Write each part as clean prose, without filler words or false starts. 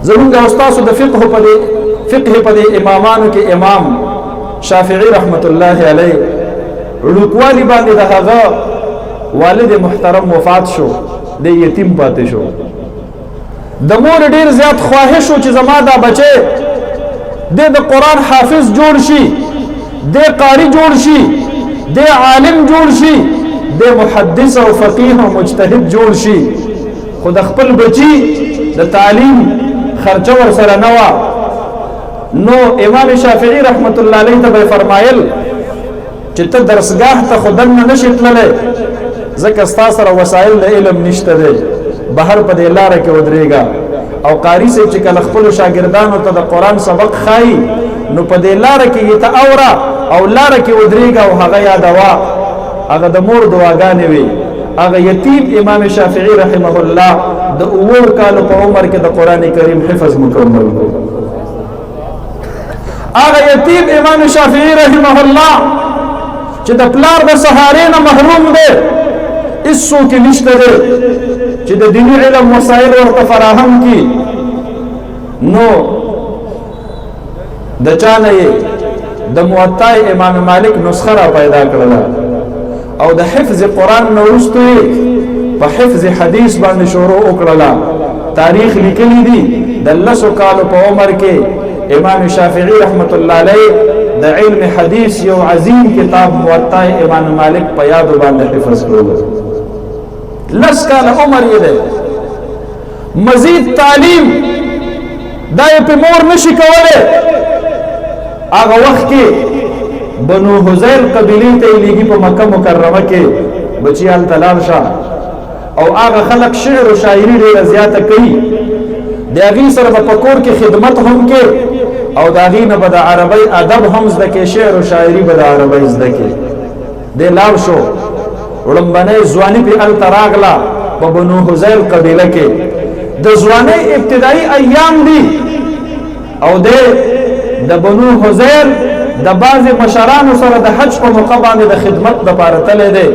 زمونږ استاد د فقه په دې امامانو کې امام شافعي رحمت الله علیه لوکوالی باندې د هغه والد محترم وفات شو د یتیم پاتې شو د مور ډیر زیات خواهش شو چې زما دا بچي د قرآن حافظ جوړ شي د قاری جوړ شي د عالم جوړ شي د محدث او فقيه او مجتهد جوړ شي خو د خپل بچي د تعلیم خرچه ور سره نه وا نو امام شافعي رحمت الله علیه ته فرمایل چې ته درسګاه ته خودن نشي تللی ځکه ستا سره وسایل د علم نشته دی بهر په دې لاره کې ودرېږه او قاری صاحب چې کله خپلو شاګردانو ته د قرآن سبق ښایي نو په دې لاره کې یې ته اوره او لاره کې ودرېږه او هغه یادوه هغه د مور دعاګانې وي هغه یتیم امام شافعي رحمه الله د 9 کالو په عمر کې د قرآن کریم حفظ مکمل کړ هغه یتیم امام شافعي رحمه الله چې د پلار د سهارې نه محروم دی هیڅ څوک نشته دی چې د دیني علم وسایل ورته فراهم کړي نو د چا نه یې د موطا امام مالک نسخه را پیدا کړله او د حفظ قرآن نه وروسته یې په حفظ حدیث باندې شروع وکړله تاریخ لیکلی دی د 10 کالو په عمر کې امام شافعي رحمت الله علیه د علم حدیث یو عظیم کتاب موطا امام مالک په یاد باندې حفظ کړو 10 کال عمر یې ده مزید تعلیم دا په مور نشي کوله هغه وخت کې بنو حذیل قبیله ته لګي په مکه مکرمه کې بچیان تلال شاه او هغه خلق شعر او شاعری ډیره زیاته کوي د هغې سره په کور کې خدمت هم کې او د هغې نه به د عربۍ ادب هم زده کې شعر او شاعري به د عربۍ زده کې دی لاړ شو وړمبنۍ ځواني پې هلته راغله په بنو حذیل قبیله کې د ځوانۍ ابتدایي ایام دي او دی د بنو حذیل د بعضې مشرانو سره د حج په موقع باندې د خدمت دپاره تلی دی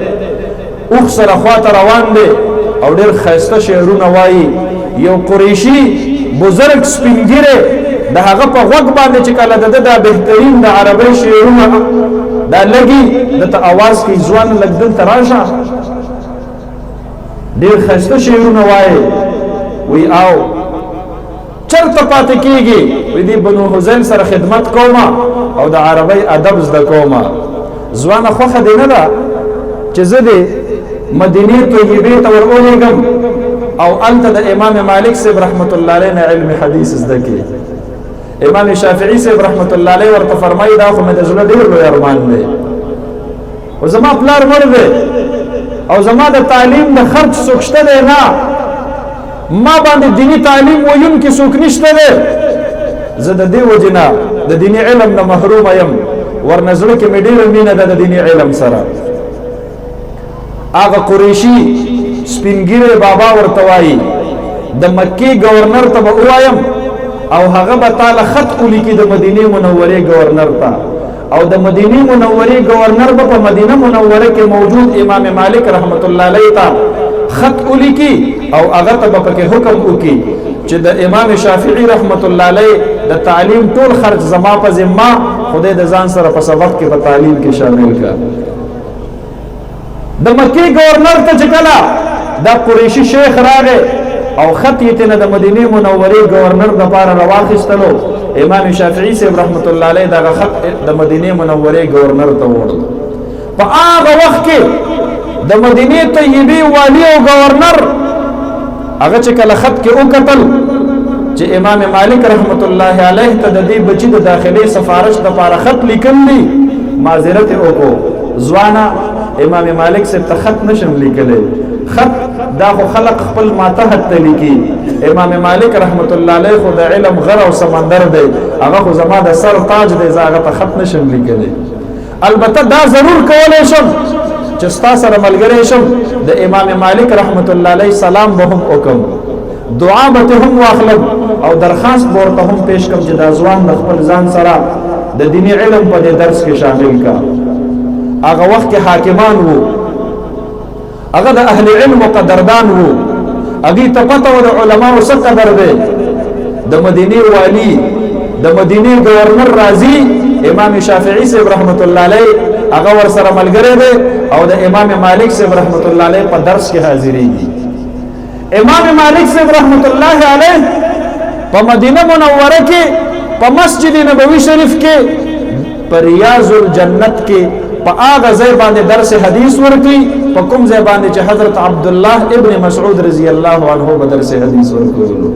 اوښ سره خواته روان دی او ډېر ښایسته شعرونه وایي یو قریشي بزرګ سپینګیری د هغه په غوږ باندې چې کله د ده دا بهترین د عربۍ شعرونه دا لګي دته اواز کوي ځوان لږ دلته راشه ډېر ښایسته شعرونه وایي وی او چرته پاتې کېږي وی دې بنو حذیل سره خدمت کومه او د عربۍ ادب زده کومه ځوانه خوښه دې نه ده چې زه دې مدینې طیبې ته ور ولېږم او هلته د امام مالک صاحب رحمت الله علیه نه علم حدیث زده کړي امام شافعي صاحب رحمت الله علیه ورته فرمایي دا خو مې د زړه ډېر لوی ارمان دی او زما پلار مړ دی او زما د تعلیم د خرچ څوک شته دی نه ما باندې دیني تعلیم ویونکي څوک نشته دی زه د دې وجې نه د دیني علم نه محرومه یم ورنه زړه کې مې ډېره مینه ده د دیني علم سره هغه قریشي سپینګیری بابا ورته وایي د مکې گورنر ته به ووایم او هغه به تاله خط ولیکي د مدینې منورې گورنر ته او د مدینې منورې گورنر به په مدینه منوره کې موجود امام مالک رحمت الله علیه ته خط ولیکي او هغه ته به پکې حکم وکړي چې د امام شافعي رحمت الله علیه د تعلیم ټول خرچ زما په ذمه خدای د ځان سره په سبق کې په تعلیم کې شامل کړه د مکې گورنر ته چې کله دا قریشي شیخ راغی او خط یې تنه د مدینې منورې گورنر د پاره راواخیستلو امام شافعي صاحب رحمت الله علیه دغه خط د مدینې منورې گورنر ته وړ په هغه وخت کې د مدینې طیبې والی او گورنر هغه چې کله خط کې وکتل چې امام مالک رحمت الله علیه ته د دې بچی د داخلي سفارش د پاره خط لیکل دي معذرت وکړو ځوانه امام مالک سے خط نشم لیکلی خط دا خو خلق خپل ماتحت ته لیکي امام مالک رحمت الله علیه خو د علم غر او سمندر دی هغه خو زما د سر تاج دی زه هغه ته خط نشم لیکلی البته دا ضرور کولی شم چې ستا سره ملګری شم د امام مالک رحمت الله علیه سلام به هم وکم دعا به هم واخلم او درخواست به ورته هم پیش کړم چې دا ځوان د خپل ځان سره د دیني علم په دې درس کې شامل کا هغه وخت کې حاکمان وو هغه د اهل علم او قدردان وو هغه ته پته و د علماو څه قدر دی د د مدینه والی د مدینه گورنر راضی امام شافعی صاحب رحمت الله علیه هغه ور سره ملګری دی او د امام مالک صاحب رحمت الله علیه په درس کې حاضریږي. امام مالک صاحب رحمت الله علیه په مدینه منوره کې په مسجد نبوي شریف کې په ریاض الجنت کې په هغه ځای باندې درس حدیث ورکړي په کوم ځای باندې چې حضرت عبد الله ابن مسعود رضی الله عنه به درس حدیث ورکولو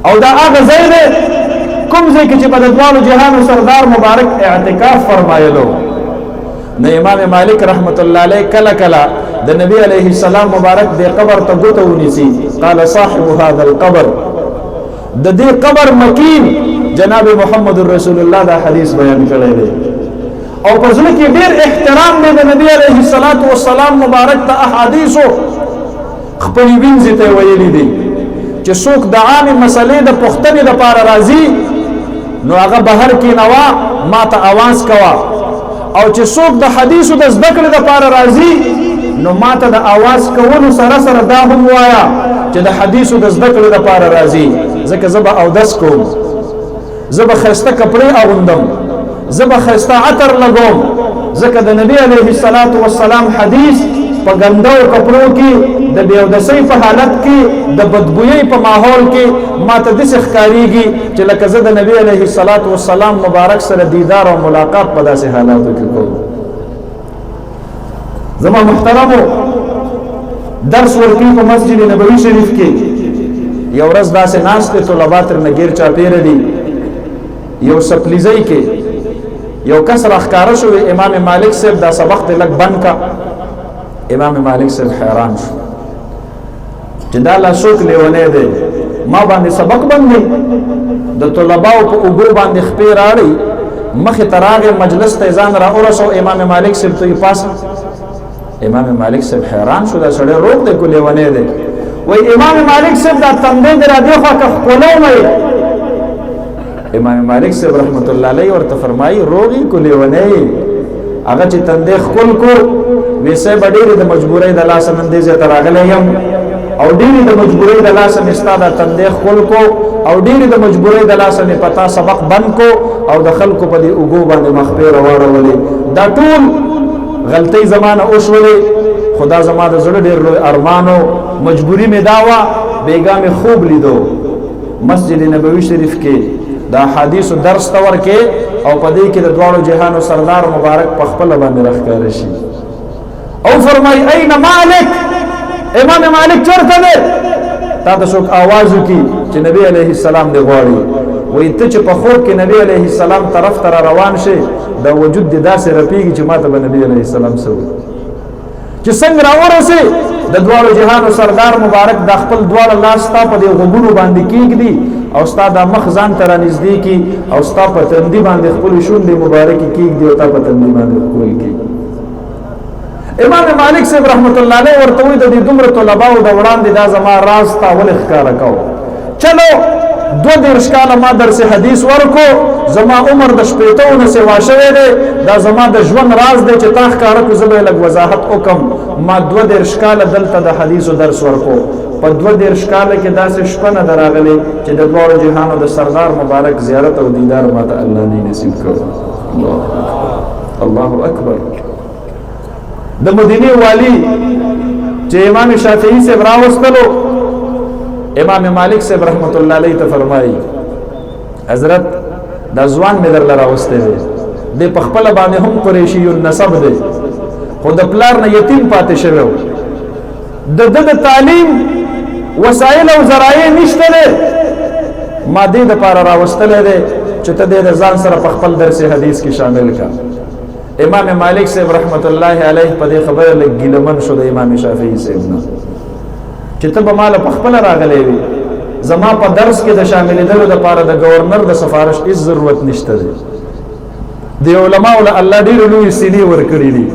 او دا هغه ځای دی کوم ځای کې چې په دوالو جهانو سردار مبارک اعتکاف فرمایلو. نو امام مالک رحمت الله علیه کله کله د نبی علیه السلام مبارک د قبر ته ګوته ونیسي. قال صاحب هذا القبر د دې قبر مکین جناب محمد رسول الله دا حدیث بیان کړی دی او په ځل کې ډېر احترام دی د نبی علیه السلام مبارک ته احادیثو خپل وینځي ته ویلي دي چې څوک د عامې مسلې د پوښتنې لپاره راځي نو هغه بهر کې نوا ما ته आवाज کوا او چې څوک د حدیثو د زده کړې لپاره راځي نو ما ته د आवाज کولو سره سره دا هم وایا چې د حدیثو د زده کړې لپاره راځي ځکه زه به اودس کوم زه به ښایسته کپړې اغوندم زه به ښایسته عطر لګوم ځکه د نبی علیه السلام حدیث په ګندو کپړو کې د بې اودسۍ په حالت کې د بدبویۍ په ماحول کې ما ته داسې ښکارېږي چې لکه زه د نبی علیه السلام مبارک سره دیدار او ملاقات په داسې حالاتو کې کوم. زما محترمو درس ورکوي په مسجد نبوي شریف کې یو ورځ داسې ناست دی طلبا ترنه ګیر چاپېره دي یو سپلیزۍ کې یو کس راښکاره شو امام مالک صاحب دا سبق دی لږ بند کا. امام مالک صاحب حیران شو چې دا لا څوک لیونی دی ما باندې سبق بند دی د طلباو په اوږو باندې خپې راړئ مخې ته راغی مجلس ته ځان را ورسو امام مالک صاحب ته یې پاسه. امام مالک صاحب حیران شو دا سړی روغ دی که لیونی دی وای امام مالک صاحب دا تندی دی را دې خوا که ښکلی وی امام مالک صاحب رحمت الله علیه ورته فرمایي روغي که لیونی هغه چې تندی ښکل کو وی صاحب ډېرې د مجبورۍ د لاسه نن دې ځای ته راغلی یم او ډېرې د مجبورۍ د لاسه مې ستا دا تندی ښکل کو او ډېرې د مجبورۍ د لاسه مې په تا سبق بند کو او د خلکو په دې اوږو باندې مخپې راواړولې دا ټول غلطۍ زما نه وشولې خو دا زما د زړه ډېر لوی ارمانو مجبوري مې دا وه بېګا مې خوب لیدو مسجد نبوي شریف کې دا حدیثو درس ته ورکې او په دې کې د دواړو جهانو سردار مبارک په خپله باندې راښکاره شي او فرمای این مالک امام مالک چرته دی تا ته څوک آواز وکړي چې نبی علیه السلام دی غواړي وایي ته چې په خوب کې نبی علیه السلام طرف ته را روان شي دا وجود دې داسې رپېږي چې ما ته به نبی علیه السلام څه وایي چې څنګه را ورسې د دواړو جهانو سردار مبارک دا خپل دواړه لاس ستا په دې غوږونو باندې کېږدي او ستا دا مخ ځان ته را نږدې کړي او ستا په تندي باندې خپلې شونډې مبارکې کېږدي او تا په تندي باندې ښکل کړي. امام مالک صاحب رحمت الله علیه ورته وایي د دې دومره طلباو د وړاندې دا زما راز تا ولې ښکاره کوو چلو 22 کاله ما درس حدیث ورکو زما عمر د شپېتو نه سوا شوی دی دا زما د ژوند راز دی چې تا ښکاره کړو زه به یې لږ وضاحت وکړم ما 22 کاله دلته د حدیثو درس ورکو په 22 کاله کې داسې شپه نه ده راغلې چې د دواړو جهانو د سردار مبارک زیارت او دیدار ما ته الله نه نصیب کړو. الله اکبر. د مدینه والی چې امام شافعی صاحب راوستلو امام مالک صاحب رحمت الله علیه ته فرمایي حضرت دا ځوان مې درله راوستی دی دی په خپله باندې هم قریشي النسب دی خو د پلار نه یتیم پاتې شوی و د ده د تعلیم وسایل او ذرایع نشته دی ما دې دپاره راوستلی دی چې ته دې د ځان سره په خپل درس حدیث کې شامل کا. امام مالک صاحب رحمت الله علیه په دې خبره لږ ګیلمن شو د امام شافعي صاحب نه چې ته به ماله په خپله راغلی وي زما په درس کې د شاملېدلو دپاره د ګورنر د سفارش هېڅ ضرورت نشته دی د علماو له الله ډېرې لویې سینې ورکړي دي